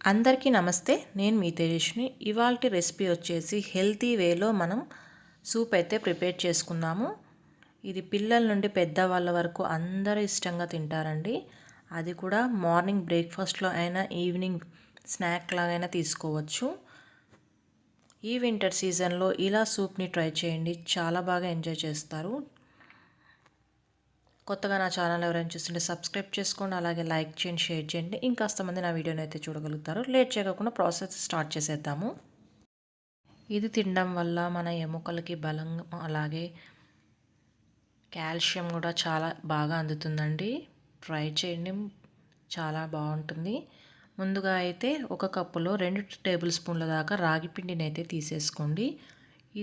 అందరికీ నమస్తే. నేను మీ తేజస్విని. ఇవాల్టి రెసిపీ వచ్చేసి హెల్తీ వేలో మనం సూప్ అయితే ప్రిపేర్ చేసుకుందాము. ఇది పిల్లల నుండి పెద్దవాళ్ళ వరకు అందరూ ఇష్టంగా తింటారండి. అది కూడా మార్నింగ్ బ్రేక్ఫాస్ట్లో అయినా ఈవినింగ్ స్నాక్ లాగైనా తీసుకోవచ్చు. ఈ వింటర్ సీజన్లో ఇలా సూప్ని ట్రై చేయండి, చాలా బాగా ఎంజాయ్ చేస్తారు. కొత్తగా నా ఛానల్ ఎవరైనా చూస్తుంటే సబ్స్క్రైబ్ చేసుకోండి, అలాగే లైక్ చేయండి, షేర్ చేయండి. ఇంకాస్త మంది నా వీడియోని అయితే చూడగలుగుతారు. లేట్ చేయకుండా ప్రాసెస్ స్టార్ట్ చేసేద్దాము. ఇది తినడం వల్ల మన ఎముకలకి బలం, అలాగే కాల్షియం కూడా చాలా బాగా అందుతుందండి. ట్రై చేయండి, చాలా బాగుంటుంది. ముందుగా అయితే ఒక కప్పులో 2 టేబుల్ స్పూన్ల దాకా రాగి పిండిని అయితే తీసేసుకోండి.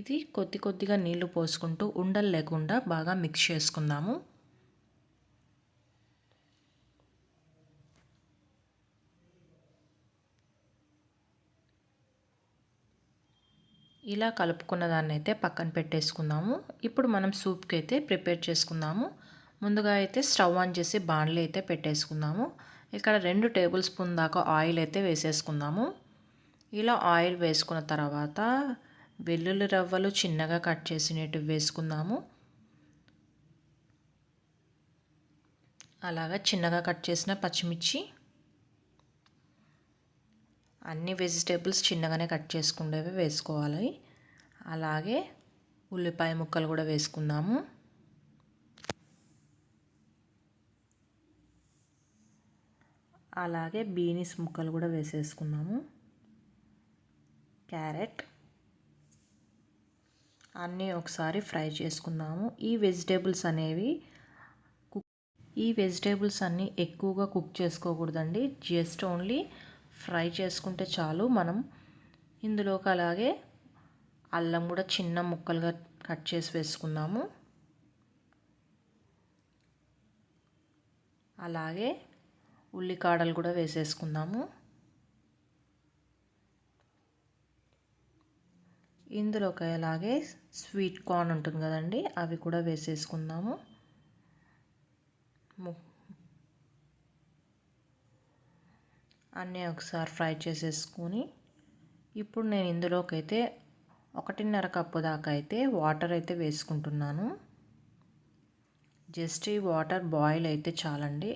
ఇది కొద్దిగా నీళ్లు పోసుకుంటూ ఉండలు లేకుండా బాగా మిక్స్ చేసుకుందాము. ఇలా కలుపుకున్న దాన్ని అయితే పక్కన పెట్టేసుకుందాము. ఇప్పుడు మనం సూప్కి అయితే ప్రిపేర్ చేసుకుందాము. ముందుగా అయితే స్టవ్ ఆన్ చేసి బాండ్లీ అయితే పెట్టేసుకుందాము. ఇక్కడ 2 టేబుల్ స్పూన్ దాకా ఆయిల్ అయితే వేసేసుకుందాము. ఇలా ఆయిల్ వేసుకున్న తర్వాత వెల్లుల్లి రవ్వలు చిన్నగా కట్ చేసినట్టు వేసుకుందాము. అలాగా చిన్నగా కట్ చేసిన పచ్చిమిర్చి, అన్ని వెజిటేబుల్స్ చిన్నగానే కట్ చేసుకునేవి వేసుకోవాలి. అలాగే ఉల్లిపాయ ముక్కలు కూడా వేసుకుందాము. అలాగే బీన్స్ ముక్కలు కూడా వేసేసుకుందాము. క్యారెట్ అన్నీ ఒకసారి ఫ్రై చేసుకుందాము. ఈ వెజిటేబుల్స్ అన్నీ ఎక్కువగా కుక్ చేసుకోకూడదండి. జస్ట్ ఓన్లీ ఫ్రై చేసుకుంటే చాలు. మనం ఇందులోకి అలాగే అల్లం కూడా చిన్న ముక్కలుగా కట్ చేసి వేసుకుందాము. అలాగే ఉల్లికాడలు కూడా వేసేసుకుందాము. ఇందులోకి అలాగే స్వీట్ కార్న్ ఉంటుంది కదండి, అవి కూడా వేసేసుకుందాము. అన్నీ ఒకసారి ఫ్రై చేసేసుకొని ఇప్పుడు నేను ఇందులోకి అయితే 1.5 కప్పు దాకా అయితే వాటర్ అయితే వేసుకుంటున్నాను. జస్ట్ ఈ వాటర్ బాయిల్ అయితే చాలండి.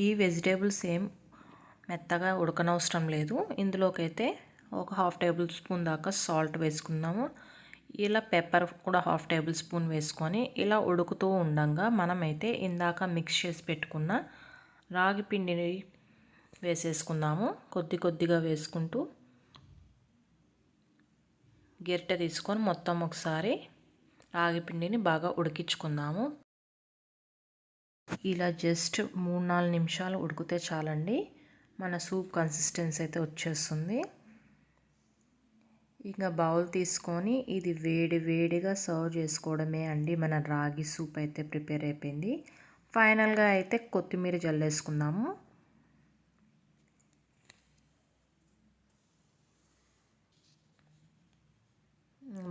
ఈ వెజిటేబుల్స్ ఏం మెత్తగా ఉడకనవసరం లేదు. ఇందులోకి అయితే ఒక 1/2 టేబుల్ స్పూన్ దాకా సాల్ట్ వేసుకుందాము. ఇలా పెప్పర్ కూడా 1/2 టేబుల్ స్పూన్ వేసుకొని ఇలా ఉడుకుతూ ఉండగా మనమైతే ఇందాక మిక్స్ చేసి పెట్టుకున్న రాగి పిండిని వేసేసుకుందాము. కొద్దిగా వేసుకుంటూ గరిటె తీసుకొని మొత్తం ఒకసారి రాగి పిండిని బాగా ఉడికించుకుందాము. ఇలా జస్ట్ 3-4 నిమిషాలు ఉడికితే చాలండి, మన సూప్ కన్సిస్టెన్సీ అయితే వచ్చేస్తుంది. ఇంకా బౌల్ తీసుకొని ఇది వేడిగా సర్వ్ చేసుకోవడమే అండి. మన రాగి సూప్ అయితే ప్రిపేర్ అయిపోయింది. ఫైనల్గా అయితే కొత్తిమీర జల్లేసుకుందాము.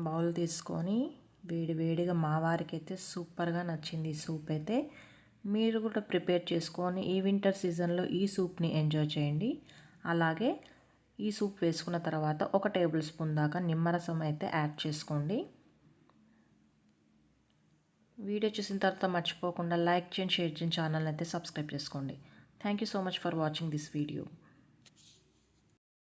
బౌల్ తీసుకొని వేడిగా మా వారికి అయితే సూపర్గా నచ్చింది ఈ సూప్ అయితే. మీరు కూడా ప్రిపేర్ చేసుకొని ఈ వింటర్ సీజన్లో ఈ సూప్ని ఎంజాయ్ చేయండి. అలాగే ఈ సూప్ వేసుకున్న తర్వాత 1 టేబుల్ స్పూన్ దాకా నిమ్మరసం అయితే యాడ్ చేసుకోండి. వీడియో చూసిన తర్వాత మర్చిపోకుండా లైక్ చేయండి, షేర్ చేయండి, ఛానల్ అయితే సబ్స్క్రైబ్ చేసుకోండి. Thank you so much for watching this video.